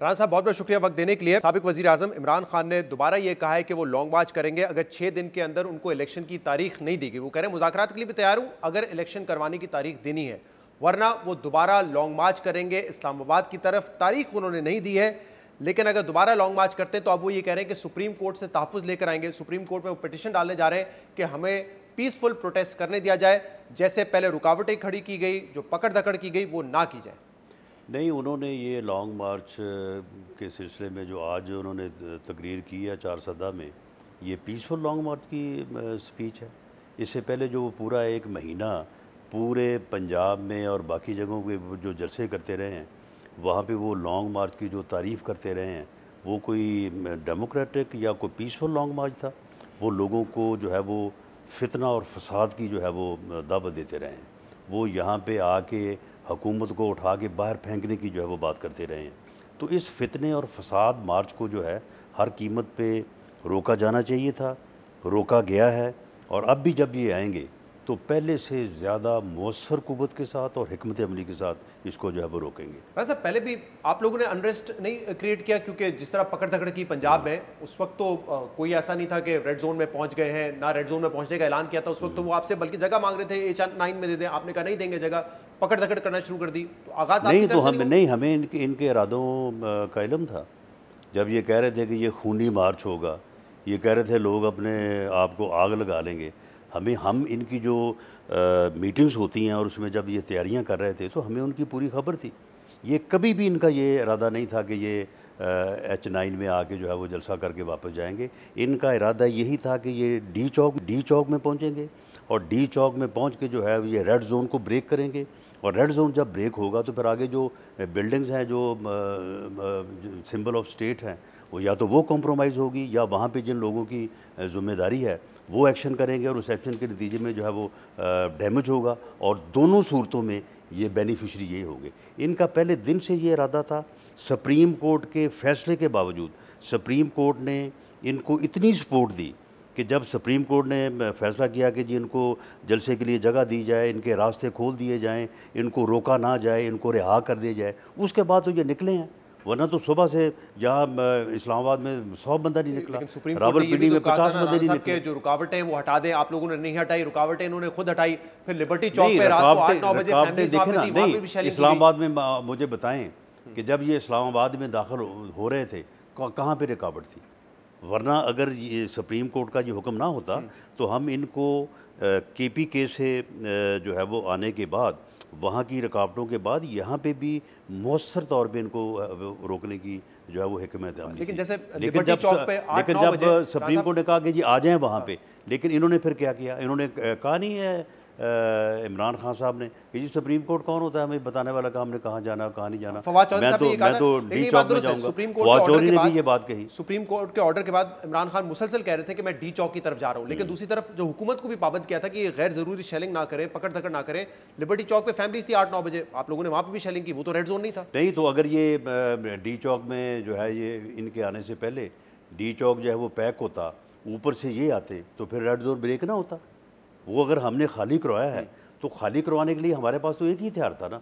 राना साहब बहुत बहुत शुक्रिया वक्त देने के लिए। साबिक वजीर आजम इमरान खान ने दोबारा ये कहा है कि वो लॉन्ग मार्च करेंगे अगर 6 दिन के अंदर उनको इलेक्शन की तारीख नहीं दी गई। वो कह रहे हैं मुज़ाकरात के लिए भी तैयार हूं अगर इलेक्शन करवाने की तारीख देनी है, वरना वो दोबारा लॉन्ग मार्च करेंगे इस्लामाबाद की तरफ। तारीख उन्होंने नहीं दी है, लेकिन अगर दोबारा लॉन्ग मार्च करते हैं तो अब वो ये कह रहे हैं कि सुप्रीम कोर्ट से तहफ़्फ़ुज़ लेकर आएंगे। सुप्रीम कोर्ट में वो पिटिशन डालने जा रहे हैं कि हमें पीसफुल प्रोटेस्ट करने दिया जाए, जैसे पहले रुकावटें खड़ी की गई, जो पकड़ धकड़ की गई, वो ना की जाए। नहीं, उन्होंने ये लॉन्ग मार्च के सिलसिले में जो आज उन्होंने तकरीर की है चारसदा में, ये पीसफुल लॉन्ग मार्च की स्पीच है। इससे पहले जो वो पूरा एक महीना पूरे पंजाब में और बाकी जगहों पे जो जलसे करते रहे हैं, वहाँ पे वो लॉन्ग मार्च की जो तारीफ़ करते रहे हैं, वो कोई डेमोक्रेटिक या कोई पीसफुल लॉन्ग मार्च था? वो लोगों को जो है वो फितना और फसाद की जो है वो दावत देते रहे हैं। वो यहाँ पे आके हुकूमत को उठा के बाहर फेंकने की जो है वो बात करते रहे हैं। तो इस फितने और फसाद मार्च को जो है हर कीमत पे रोका जाना चाहिए था, रोका गया है। और अब भी जब ये आएंगे तो पहले से ज़्यादा मौसर कुव्वत के साथ और हिकमत अमली के साथ इसको जो है वो रोकेंगे। राना साहब, पहले भी आप लोगों ने अनरेस्ट नहीं क्रिएट किया, क्योंकि जिस तरह पकड़ धकड़ की पंजाब में, उस वक्त तो कोई ऐसा नहीं था कि रेड जोन में पहुंच गए हैं, ना रेड जोन में पहुंचने का ऐलान किया था। उस वक्त तो वो आपसे बल्कि जगह मांग रहे थे, H9 में दे दें, आपने कहा नहीं देंगे जगह, पकड़ धकड़ करना शुरू कर दी। तो आगाज नहीं, तो हमें इनके इरादों का इल्म था। जब ये कह रहे थे कि ये खूनी मार्च होगा, ये कह रहे थे लोग अपने आप को आग लगा लेंगे, हम इनकी जो मीटिंग्स होती हैं और उसमें जब ये तैयारियां कर रहे थे तो हमें उनकी पूरी खबर थी। ये कभी भी इनका ये इरादा नहीं था कि ये H9 में आके जो है वो जलसा करके वापस जाएंगे। इनका इरादा यही था कि ये डी चौक में पहुंचेंगे और डी चौक में पहुंच के जो है ये रेड जोन को ब्रेक करेंगे। और रेड जोन जब ब्रेक होगा तो फिर आगे जो बिल्डिंग्स हैं, जो सिंबल ऑफ स्टेट हैं, वो या तो वो कॉम्प्रोमाइज़ होगी या वहाँ पे जिन लोगों की ज़िम्मेदारी है वो एक्शन करेंगे और उस एक्शन के नतीजे में जो है वो डैमेज होगा। और दोनों सूरतों में ये बेनिफिशरी यही होंगे। इनका पहले दिन से ये इरादा था। सुप्रीम कोर्ट के फ़ैसले के बावजूद सुप्रीम कोर्ट ने इनको इतनी सपोर्ट दी कि जब सुप्रीम कोर्ट ने फैसला किया कि जी इनको जलसे के लिए जगह दी जाए, इनके रास्ते खोल दिए जाएं, इनको रोका ना जाए, इनको रिहा कर दिया जाए, उसके बाद तो ये निकले हैं। वरना तो सुबह से यहाँ इस्लामाबाद में 100 बंदा नहीं निकला, रावलपिंडी में 50 बंदे नहीं निकले। जो रुकावटें वो हटा दें, आप लोगों ने नहीं हटाई रुकावटें, इन्होंने खुद हटाई। फिर लिबर्टी चौक पे रात को 8-9 बजे फैमिलीज वहां पे थी, वहां पे भी शेलिंग। इस्लामाबाद में मुझे बताएं कि जब ये इस्लामाबाद में दाखिल हो रहे थे कहाँ पे रुकावट थी? वरना अगर ये सुप्रीम कोर्ट का ये हुक्म ना होता तो हम इनको KPK से जो है वो आने के बाद, वहाँ की रुकावटों के बाद यहाँ पे भी मौसर तौर पे इनको रोकने की जो है वो हिकमत अमली। लेकिन जैसे लेकिन जब सुप्रीम कोर्ट ने कहा कि जी आ जाएं वहाँ पे, लेकिन इन्होंने फिर क्या किया? इन्होंने कहा नहीं है इमरान खान साहब ने कि जी सुप्रीम कोर्ट कौन होता है हमें बताने वाला, का हमने कहाँ जाना कहाँ नहीं जाना। मैं तो डी चौक में जाऊँगा। फवाद चौधरी ने भी ये बात कही। सुप्रीम कोर्ट के ऑर्डर के बाद इमरान खान मुसलसल कह रहे थे कि मैं डी चौक की तरफ जा रहा हूँ, लेकिन दूसरी तरफ जो हुकूमत को भी पाबंद किया था कि ये गैर जरूरी शेलिंग ना करें, पकड़ धकड़ ना करें। लिबर्टी चौक पे फैमिलीज थी 8-9 बजे, आप लोगों ने वहाँ पे भी शेलिंग की, वो तो रेड जोन नहीं था। नहीं, तो अगर ये डी चौक में जो है ये इनके आने से पहले डी चौक जो है वो पैक होता, ऊपर से ये आते तो फिर रेड जोन ब्रेक ना होता। वो अगर हमने खाली करवाया है तो खाली करवाने के लिए हमारे पास तो एक ही हथियार था ना,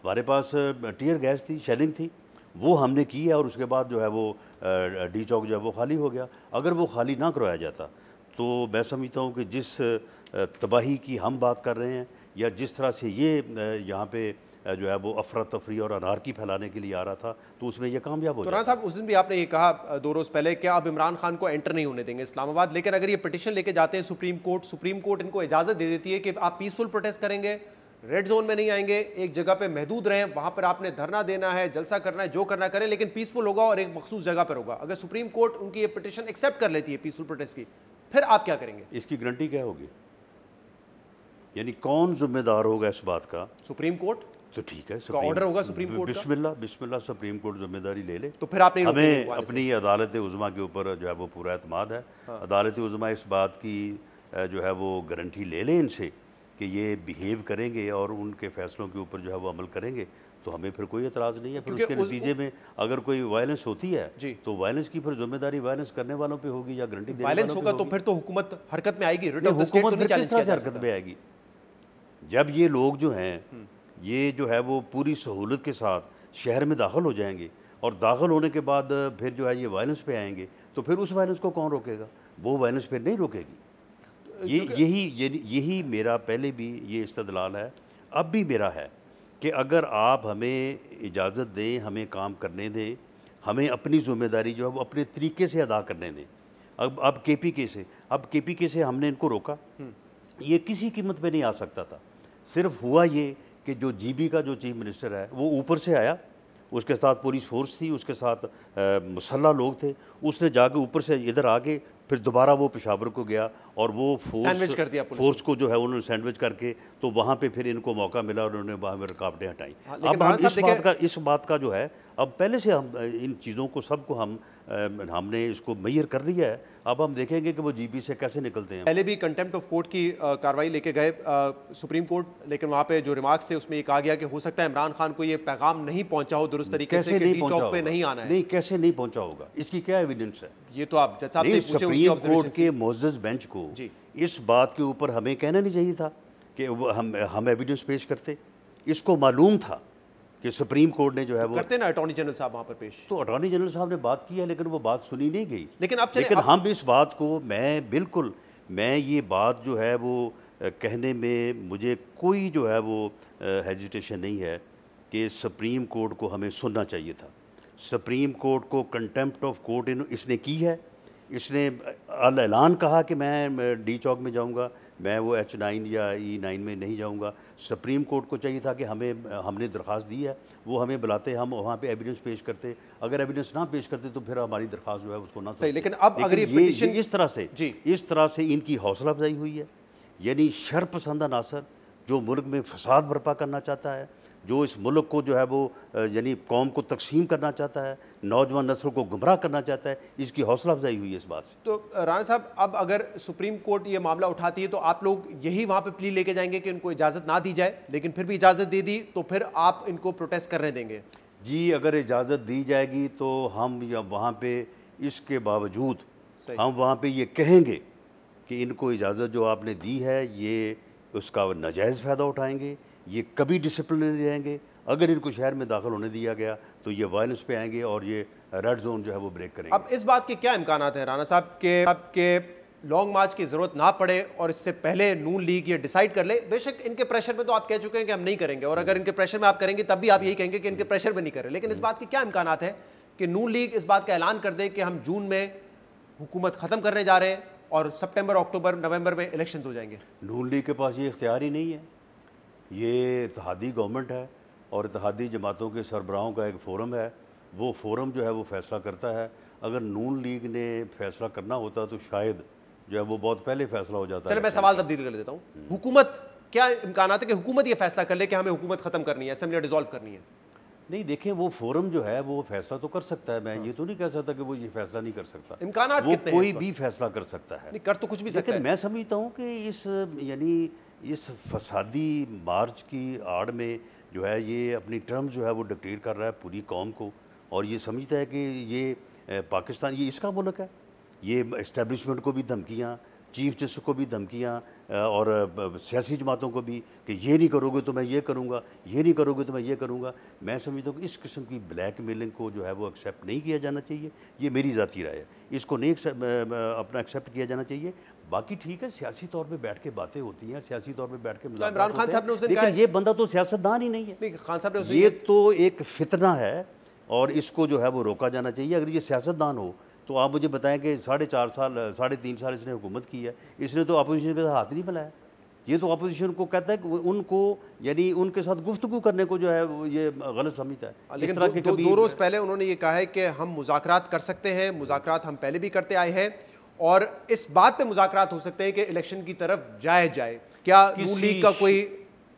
हमारे पास टीयर गैस थी, शेलिंग थी, वो हमने की है और उसके बाद जो है वो डी चौक जो है वो खाली हो गया। अगर वो खाली ना करवाया जाता तो मैं समझता हूँ कि जिस तबाही की हम बात कर रहे हैं या जिस तरह से ये यहाँ पे जो है वो अफरा तफरी और अनारकी फैलाने के लिए आ रहा था, तो उसमें ये कामयाब हो जाता। राना साहब, उस दिन भी आपने ये कहा 2 रोज़ पहले कि आप इमरान खान को एंटर नहीं होने देंगे इस्लामाबाद, लेकिन अगर ये पिटिशन लेके जाते हैं सुप्रीम कोर्ट इनको इजाज़त दे देती है कि आप पीसफुल प्रोटेस्ट करेंगे, रेड जोन में नहीं आएंगे, एक जगह पे महदूद रहें, वहाँ पर आपने धरना देना है, जलसा करना है, जो करना करें, लेकिन पीसफुल होगा और एक मखसूस जगह पर होगा। अगर सुप्रीम कोर्ट उनकी ये पिटिशन एक्सेप्ट कर लेती है पीसफुल प्रोटेस्ट की, फिर आप क्या करेंगे? इसकी गारंटी क्या होगी? यानी कौन जिम्मेदार होगा इस बात का? Supreme court. तो ठीक है, ऑर्डर होगा सुप्रीम कोर्ट का, बिस्मिल्लाह सुप्रीम कोर्ट जिम्मेदारी ले ले। तो फिर आपने हमें अपनी अदालत उज़्मा के ऊपर जो है वो पूरा एतमाद है। अदालत उज़्मा इस बात की जो है वो गारंटी ले ले इनसे कि ये बिहेव करेंगे और उनके फैसलों के ऊपर जो है वो अमल करेंगे, तो हमें फिर कोई एतराज़ नहीं है। फिर उसके नतीजे में अगर कोई वायलेंस होती है तो वायलेंस की फिर जिम्मेदारी वायलेंस करने वालों पे होगी या गारंटी देने वालों पे होगी। तो फिर तो हुकूमत हरकत में आएगी। हुकूमत किस तरह से हरकत में आएगी? जब ये लोग जो हैं ये जो है वो पूरी सहूलत के साथ शहर में दाखिल हो जाएंगे, और दाखिल होने के बाद फिर जो है ये वायलेंस पे आएंगे, तो फिर उस वायलेंस को कौन रोकेगा? वो वायलेंस फिर नहीं रोकेगी। यही मेरा पहले भी ये इस्तदलाल है, अब भी मेरा है कि अगर आप हमें इजाज़त दें, हमें काम करने दें, हमें अपनी ज़िम्मेदारी जो है वो अपने तरीके से अदा करने दें। अब KPK से हमने इनको रोका, ये किसी कीमत पे नहीं आ सकता था। सिर्फ हुआ ये कि जो GB का जो चीफ मिनिस्टर है वो ऊपर से आया, उसके साथ पुलिस फोर्स थी, उसके साथ मुसल्ला लोग थे, उसने जाके ऊपर से इधर आके फिर दोबारा वो पेशावर को गया और वो सैंडविच कर दिया फोर्स को जो है उन्होंने सैंडविच करके, तो वहाँ पे फिर इनको मौका मिला और उन्होंने वहाँ में रुकावटें हटाई। अब हम इस बात का जो है, अब पहले से हम इन चीज़ों को सबको हमने इसको मैयर कर लिया है। अब हम देखेंगे कि वो GB से कैसे निकलते हैं। पहले भी कंटेम्प्ट ऑफ कोर्ट की कार्रवाई लेके गए सुप्रीम कोर्ट, लेकिन वहाँ पे जो रिमार्क्स थे उसमें ये कहा गया कि हो सकता है इमरान खान को ये पैगाम नहीं पहुंचा हो दुरुस्त तरीके से, कि डी-चौक पे नहीं आना है। नहीं, कैसे नहीं पहुंचा होगा, इसकी क्या एविडेंस है? ये तो आप जज साहब से पूछे, सुप्रीम कोर्ट के मोअज़्ज़ज़ बेंच को इस बात के ऊपर हमें कहना नहीं चाहिए था कि हम एविडेंस पेश करते। इसको मालूम था कि सुप्रीम कोर्ट ने जो है वो करते ना अटॉर्नी जनरल साहब वहाँ पर पेश, तो अटॉर्नी जनरल साहब ने बात की है, लेकिन वो बात सुनी नहीं गई। लेकिन हम इस बात को मैं ये बात जो है वो कहने में मुझे कोई जो है वो हेजिटेशन नहीं है कि सुप्रीम कोर्ट को हमें सुनना चाहिए था। सुप्रीम कोर्ट को कंटेम्प्ट ऑफ कोर्ट इसने की है। इसने ऐलान कहा कि मैं डी-चौक में जाऊंगा, मैं वो H9 या E9 में नहीं जाऊंगा। सुप्रीम कोर्ट को चाहिए था कि हमने दरख्वास्त दी है, वो हमें बुलाते, हम वहाँ पे एविडेंस पेश करते। अगर एविडेंस ना पेश करते तो फिर हमारी दरख्वास्त जो है उसको ना सही। लेकिन अब अगर ये इस तरह से इनकी हौसला अफजाई हुई है, यानी शर पसंद नासर जो मुल्क में फसाद बर्पा करना चाहता है, जो इस मुल्क को जो है वो यानी कौम को तकसीम करना चाहता है, नौजवान नस्ल को गुमराह करना चाहता है, इसकी हौसला अफजाई हुई है इस बात से। तो राणा साहब, अब अगर सुप्रीम कोर्ट ये मामला उठाती है तो आप लोग यही वहाँ पे प्ली लेके जाएंगे कि इनको इजाज़त ना दी जाए, लेकिन फिर भी इजाज़त दे दी तो फिर आप इनको प्रोटेस्ट करने देंगे? जी, अगर इजाज़त दी जाएगी तो हम वहाँ पे इसके बावजूद हम वहाँ पे ये कहेंगे कि इनको इजाज़त जो आपने दी है ये उसका नाजायज़ फ़ायदा उठाएंगे, ये कभी डिसिप्लिन नहीं रहेंगे। अगर इनको शहर में दाखिल होने दिया गया तो ये वायलेंस पे आएंगे और ये रेड जोन जो है वो ब्रेक करेंगे। अब इस बात के क्या इम्कानात हैं राणा साहब के लॉन्ग मार्च की ज़रूरत ना पड़े और इससे पहले नून लीग ये डिसाइड कर ले? बेशक इनके प्रेशर में तो आप कह चुके हैं कि हम नहीं करेंगे, और अगर इनके प्रेशर में आप करेंगे तब भी आप यही कहेंगे कि इनके प्रेशर में नहीं करें, लेकिन इस बात के क्या इम्कानात है कि नून लीग इस बात का ऐलान कर दे कि हम जून में हुकूमत ख़त्म करने जा रहे हैं और सितंबर, अक्टूबर, नवंबर में इलेक्शंस हो जाएंगे? नून लीग के पास ये इख्तियार ही नहीं है। ये इत्तेहादी गवर्नमेंट है और इत्तेहादी जमातों के सरबराहों का एक फ़ोरम है, वो फ़ोरम जो है वो फ़ैसला करता है। अगर नून लीग ने फ़ैसला करना होता तो शायद जो है वो बहुत पहले फ़ैसला हो जाता है। चलो मैं सवाल तब्दील कर देता हूँ। हुकूमत, क्या इम्कानात है कि हुकूमत ये फैसला कर ले कि हमें हुकूमत ख़त्म करनी है, असेंबली डिसॉल्व करनी है? नहीं, देखें, वो फोरम जो है वो फैसला तो कर सकता है। मैं ये तो नहीं कह सकता कि वो ये फैसला नहीं कर सकता। इम्कानात वो कितने हैं? कोई भी फैसला कर सकता है, नहीं कर तो कुछ भी सकता है। लेकिन मैं समझता हूँ कि इस फसादी मार्च की आड़ में जो है ये अपनी टर्म जो है वो डिक्टेट कर रहा है पूरी कौम को, और ये समझता है कि ये पाकिस्तान ये इसका मुल्क है। ये इस्टेब्लिशमेंट को भी धमकियाँ, चीफ जस्टिस को भी धमकियाँ और सियासी जमातों को भी कि ये नहीं करोगे तो मैं ये करूँगा, ये नहीं करोगे तो मैं ये करूँगा। मैं समझता हूँ कि इस किस्म की ब्लैक मेलिंग को जो है वो एक्सेप्ट नहीं किया जाना चाहिए। ये मेरी ज़ाती राय है, इसको नहीं अपना एक्सेप्ट किया जाना चाहिए। बाकी ठीक है, सियासी तौर पे बैठ के बातें होती हैं, सियासी तौर पे बैठ के इमरान खान साहब ने उस दिन लेकिन ये बंदा तो सियासतदान ही नहीं है। खान साहब ने ये तो एक फितना है और इसको जो है वो रोका जाना चाहिए। अगर ये सियासतदान हो तो आप मुझे बताएं कि 4.5 साल 3.5 साल इसने हुकूमत की है, इसने तो अपोजिशन के साथ हाथ नहीं मिलाया। ये तो अपोजिशन को कहता है कि उनको यानी उनके साथ गुफ्तगू करने को जो है ये गलत समझता है। लेकिन दो रोज़ पहले उन्होंने ये कहा है कि हम मुज़ाकरात कर सकते हैं, मुज़ाकरात हम पहले भी करते आए हैं और इस बात पे मुज़ाकरात हो सकते हैं कि इलेक्शन की तरफ जाए। क्या नून लीग का कोई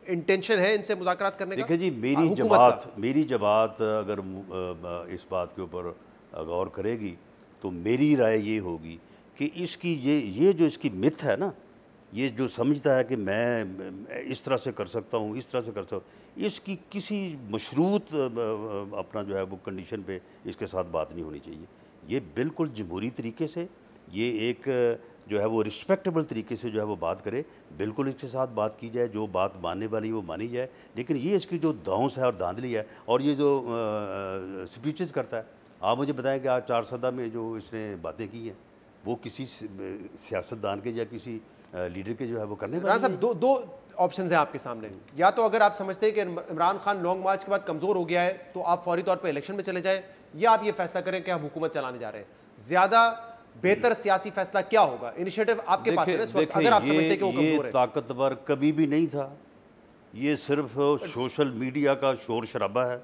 इंटेंशन है इनसे मुज़ाकरात करने का? देखिए जी, मेरी जमात अगर इस बात के ऊपर गौर करेगी तो मेरी राय ये होगी कि इसकी ये जो इसकी मिथ है ना, ये जो समझता है कि मैं इस तरह से कर सकता हूँ, इस तरह से कर सकता हूँ, इसकी किसी मशरूत अपना जो है वो कंडीशन पे इसके साथ बात नहीं होनी चाहिए। ये बिल्कुल जमहूरी तरीके से ये एक जो है वो रिस्पेक्टेबल तरीके से जो है वो बात करे, बिल्कुल इसके साथ बात की जाए, जो बात मानने वाली वो मानी जाए। लेकिन ये इसकी जो धौंस है और धांधली है और ये जो स्पीचेस करता है, आप मुझे बताएं कि आज 4 सदा में जो इसने बातें की हैं वो किसी सियासतदान के या किसी लीडर के जो है वो करने वाली साहब दो ऑप्शंस हैं आपके सामने। या तो अगर आप समझते हैं कि इमरान खान लॉन्ग मार्च के बाद कमजोर हो गया है तो आप फौरी तौर पर इलेक्शन में चले जाएं, या आप ये फैसला करें कि हम हुकूमत चलाने जा रहे हैं। ज्यादा बेहतर सियासी फैसला क्या होगा? इनिशिएटिव आपके पास है इस वक्त, अगर आप समझते हैं कि वो कमजोर है। ताकतवर कभी भी नहीं था, ये सिर्फ सोशल मीडिया का शोर शराबा है।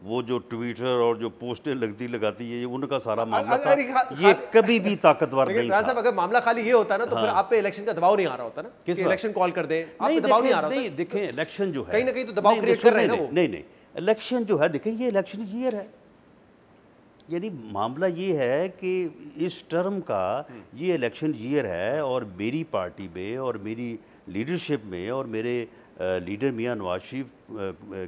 वो जो ट्विटर और जो पोस्टें लगाती है, ये उनका सारा मामला था। ये कभी भी ताकतवर नहीं था। साहब अगर मामला खाली ये होता ना तो फिर आप पे इलेक्शन का दबाव नहीं आ रहा होता ना कि इलेक्शन कॉल कर दे, आप पे दबाव नहीं आ रहा होता। नहीं, देखें इलेक्शन जो है कहीं ना कहीं तो दबाव क्रिएट कर रहे हैं ना वो। नहीं, इलेक्शन जो है, देखें ये इलेक्शन ईयर है, यानी मामला ये है कि इस टर्म का ये इलेक्शन ईयर है और मेरी पार्टी में और मेरी लीडरशिप में और मेरे लीडर मियां नवाज शरीफ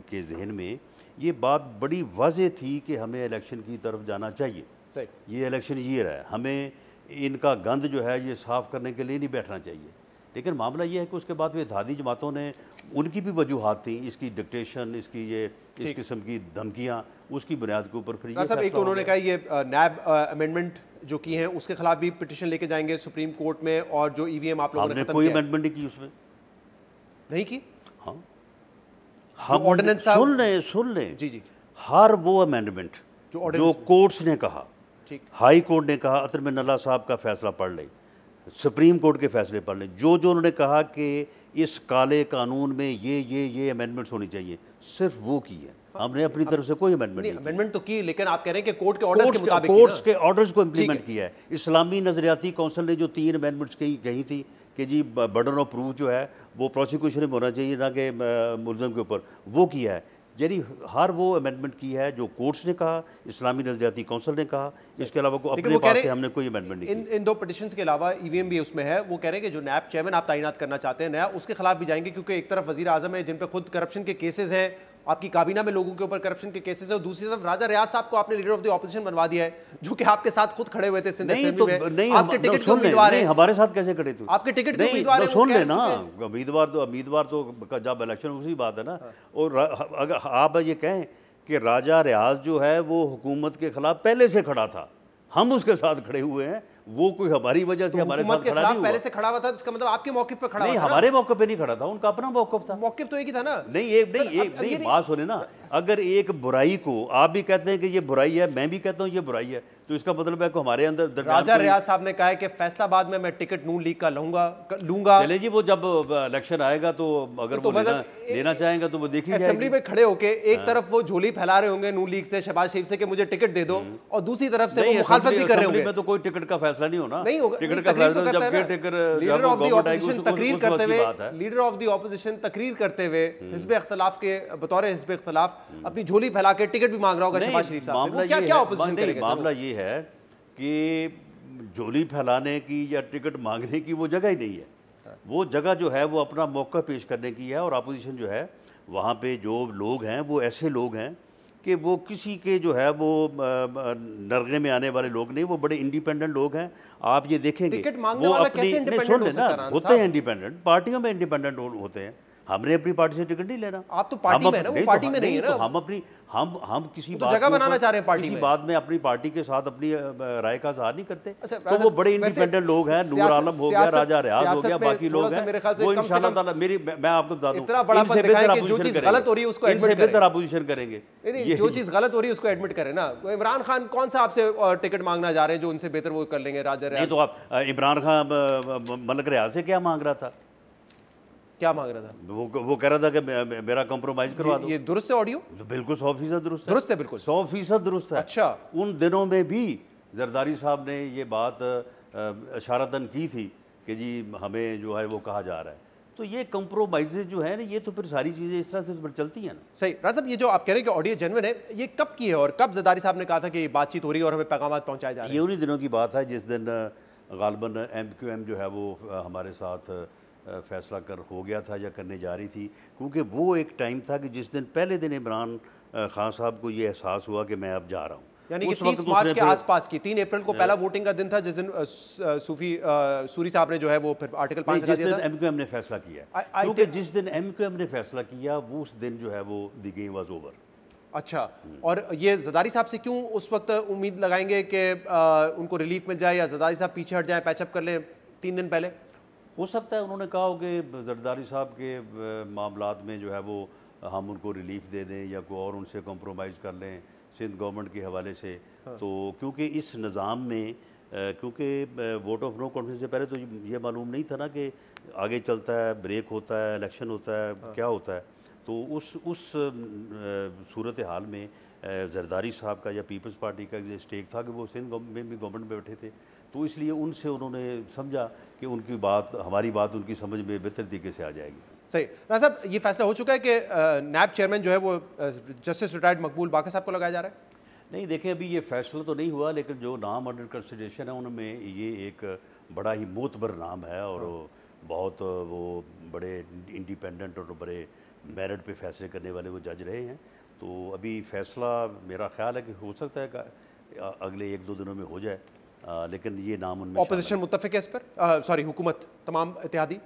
के जहन में ये बात बड़ी वाज़ेह थी कि हमें इलेक्शन की तरफ जाना चाहिए। सही, ये इलेक्शन ईयर है, हमें इनका गंद जो है ये साफ़ करने के लिए नहीं बैठना चाहिए। लेकिन मामला ये है कि उसके बाद इत्तेहादी जमातों ने, उनकी भी वजूहात थी, इसकी डिक्टेशन, इसकी ये इस किस्म की धमकियाँ, उसकी बुनियाद के ऊपर फिर ये सब एक तो उन्होंने कहा ये नैब अमेंडमेंट जो की हैं उसके खिलाफ भी पिटीशन लेके जाएंगे सुप्रीम कोर्ट में, और जो ईवीएम आप लोगों ने कोई अमेंडमेंट नहीं की उसमें, नहीं की। हाँ, हम ऑर्डिनेंस था, सुन लें जी, हर वो अमेंडमेंट जो कोर्ट्स ने कहा, हाई कोर्ट ने कहा, अतर में नल्ला साहब का फैसला पढ़ लें, सुप्रीम कोर्ट के फैसले पढ़ लें, जो उन्होंने कहा कि इस काले कानून में ये अमेंडमेंट्स होनी चाहिए, सिर्फ वो की है। हमने अपनी तरफ से कोई अमेंडमेंट नहीं, अमेंडमेंट तो की, लेकिन आप कह रहे हैं कि कोर्ट के ऑर्डर्स के मुताबिक, कोर्ट्स के ऑर्डर्स को इम्प्लीमेंट किया है। इस्लामी नजरियाती काउंसिल ने जो 3 अमेंडमेंट्स कही थी कि जी बर्डन ऑफ प्रूफ जो है वो प्रोसिक्यूशन में होना चाहिए ना कि मुलजम के ऊपर, वो किया है। यानी हर वो अमेंडमेंट की है जो कोर्ट्स ने कहा, इस्लामी नजरियाती काउंसिल ने कहा, इसके अलावा को अपने पास से हमने कोई अमेंडमेंट नहीं की। इन 2 पिटीशंस के अलावा ईवीएम भी उसमें है। वो कह रहे हैं कि जो नैब चेयरमैन आप तैनात करना चाहते हैं नया, उसके खिलाफ भी जाएंगे, क्योंकि एक तरफ वजीर आजम है जिन पे खुद करप्शन के केसेस हैं, आपकी काबीना में लोगों के ऊपर करप्शन के केसेस है, और दूसरी तरफ राजा रियाज साहब को आपने लीडर ऑफ द ऑपोजिशन बनवा दिया है, जो कि आपके साथ खुद खड़े हुए थे सिंध असेंबली में। आपके टिकट के उम्मीदवार हैं, हमारे साथ कैसे खड़े थे? आपके टिकट के उम्मीदवार हैं, सुन लेना, उम्मीदवार तो जब इलेक्शन उसी बात है ना। और अगर आप ये कहें कि राजा रियाज जो है वो हुकूमत के खिलाफ पहले से खड़ा था, हम उसके साथ खड़े हुए हैं, वो कोई हमारी वजह से हमारे साथ खड़ा नहीं हुआ। पहले से खड़ा हुआ था, इसका मतलब आपके मौक़िफ़ पे खड़ा नहीं, हमारे मौक़िफ़ पे नहीं खड़ा था, उनका अपना मौक़िफ़ था। मौक़िफ़ तो एक ही था ना। नहीं, बात सुने ना, अगर एक बुराई को आप भी कहते हैं कि ये बुराई है, मैं भी कहता हूँ ये बुराई है, तो इसका मतलब है कि हमारे अंदर राजा रियाज साहब ने कहा है कि फैसलाबाद में मैं टिकट नून लीग का लूंगा। चले जी, वो जब इलेक्शन आएगा तो अगर वो लेना चाहेंगे तो वो देखी जाएगी। असेंबली में खड़े होके एक तरफ वो झोली फैला रहे होंगे नून लीग से, शहबाज शरीफ से कि मुझे टिकट दे दो, और दूसरी तरफ से वो मुखालफत भी कर रहे होंगे। में तो कोई टिकट का फैसला नहीं होना, नहीं होगा। टिकट का फैसला जब लीडर ऑफ द ऑपोजिशन तकरीर करते हुए, लीडर ऑफ द ऑपोजिशन तकरीर करते हुए हिज़्ब इख्तिलाफ के बतौर हिज़्ब इख्तिलाफ अपनी झोली फैला के टिकट भी मांग रहा होगा शहबाज शरीफ साहब से। क्या ऑपोजिशन करेगा? मामला ये है कि झोली फैलाने की या टिकट मांगने की वो जगह ही नहीं है। वो जगह जो है वो अपना मौका पेश करने की है, और अपोजिशन जो है वहाँ पे जो लोग हैं वो ऐसे लोग हैं कि वो किसी के जो है वो नरगे में आने वाले लोग नहीं, वो बड़े इंडिपेंडेंट लोग हैं। आप ये देखेंगे वो अपनी सुन लेना, होते हैं इंडिपेंडेंट, पार्टियों में इंडिपेंडेंट होते हैं। हमने अपनी पार्टी से टिकट नहीं लेना। आप तो पार्टी में है ना, वो पार्टी में नहीं है ना। तो हम अपनी हम किसी बात जगह बनाना चाह रहे हैं पार्टी में, किसी बात में अपनी पार्टी के साथ अपनी राय का इजहार नहीं करते। तो वो बड़े इंडिपेंडेंट लोग हैं, नूर आलम हो गया, राजा रियाज हो गया, बाकी लोग हैं, वो इंशाल्लाह ताला मैं आपको बता दूं, इनसे बेहतर अपोजिशन करेंगे। जो चीज गलत हो रही है उसको एडमिट करें ना। इमरान खान कौन सा आपसे टिकट मांगना जा रहे हैं जो उनसे बेहतर वो कर लेंगे? राजा रियाज। तो आप इमरान खान मलक रियाज से क्या मांग रहा था? क्या मांग रहा था? वो कह रहा था कि मेरा कॉम्प्रोमाइज करवा दो। ये दुरुस्त है ऑडियो? तो बिल्कुल 100% दुरुस्त है, बिल्कुल 100% दुरुस्त है। अच्छा, उन दिनों में भी जरदारी साहब ने ये बात इशारतन की थी कि जी हमें जो है वो कहा जा रहा है। तो ये कॉम्प्रोमाइज़ जो है ना, ये तो फिर सारी चीज़ें इस तरह से तो चलती हैं ना। सही। राजा साहब, ये जो आप कह रहे हैं कि ऑडियो जेन्युइन है, ये कब की है और कब जरदारी साहब ने कहा था कि बातचीत हो रही है और हमें पैगामात पहुँचाए जा रहे हैं? ये उन्हीं दिनों की बात है जिस दिन गालिबन MQM जो है वो हमारे साथ फैसला हो गया था या करने जा रही थी, क्योंकि वो एक टाइम था कि जिस दिन पहले दिन इमरान खान साहब को ये एहसास हुआ कि मैं अब जा रहा हूँ। यानी कि उस वक्त 30 मार्च के उसने आसपास की 3 अप्रैल को पहला वोटिंग का दिन था, जिस दिन सूरी साहब ने जो है वो फिर आर्टिकल 5 हटा जिस दिया दिन था। MQM ने फैसला किया, क्योंकि जिस दिन MQM ने फैसला किया वो उस दिन जो है वो द गेम वाज ओवर। अच्छा, और ये जरदारी साहब से क्यों उस वक्त उम्मीद लगाएंगे कि उनको रिलीफ मिल जाए या जरदारी साहब पीछे हट जाए, पैचअप कर लें 3 दिन पहले? हो सकता है उन्होंने कहा हो कि जरदारी साहब के मामलात में जो है वो हम उनको रिलीफ दे दें या कोई और उनसे कॉम्प्रोमाइज़ कर लें सिंध गवर्नमेंट के हवाले से। हाँ। तो क्योंकि इस निज़ाम में क्योंकि वोट ऑफ नो कॉन्फिडेंस से पहले तो ये मालूम नहीं था ना कि आगे चलता है, ब्रेक होता है, इलेक्शन होता है। हाँ। क्या होता है। तो उस सूरत हाल में जरदारी साहब का या पीपल्स पार्टी का जो स्टेक था कि वो सिंध में भी गवर्नमेंट में बैठे थे, तो इसलिए उनसे उन्होंने समझा कि उनकी बात, हमारी बात उनकी समझ में बेहतर तरीके से आ जाएगी। सही। राणा साहब, ये फैसला हो चुका है कि नैब चेयरमैन जो है वो जस्टिस रिटायर्ड मकबूल बाका साहब को लगाया जा रहा है? नहीं, देखिए अभी ये फैसला तो नहीं हुआ, लेकिन जो नाम अंडर कंसिडरेशन है उनमें ये एक बड़ा ही मोतबर नाम है और बहुत वो बड़े इंडिपेंडेंट और बड़े मेरिट पे फैसले करने वाले वो जज रहे हैं। तो अभी फैसला मेरा ख्याल है कि हो सकता है कि अगले 1-2 दिनों में हो जाए, लेकिन ये नाम उनमें ऑपोजिशन मुत्तफिक है इस पर, सॉरी हुकूमत तमाम इत्तेहादी?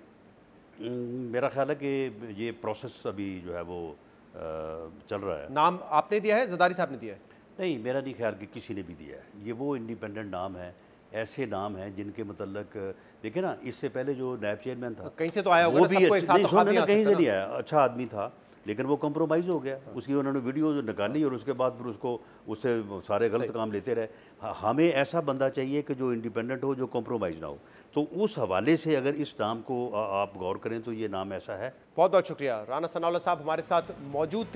मेरा ख्याल है कि ये प्रोसेस अभी जो है वो चल रहा है। नाम आपने दिया है, जरदारी साहब ने दिया है? नहीं, मेरा नहीं ख्याल कि किसी ने भी दिया है। ये वो इंडिपेंडेंट नाम है, ऐसे नाम हैं जिनके मतलब देखिए ना, इससे पहले जो नैब चेयरमैन था कहीं से तो आया होगा, वो भी सबको एक साथ तो हाथ नहीं आ कहीं सकता से ना। नहीं आया, अच्छा आदमी था लेकिन वो कॉम्प्रोमाइज़ हो गया। उसकी उन्होंने वीडियो निकाली और उसके बाद फिर उससे सारे गलत काम लेते रहे। हमें ऐसा बंदा चाहिए कि जो इंडिपेंडेंट हो, जो कॉम्प्रोमाइज़ ना हो। तो उस हवाले से अगर इस नाम को आप गौर करें तो ये नाम ऐसा है। बहुत बहुत शुक्रिया। राना सनाउल्लाह साहब हमारे साथ मौजूद थे।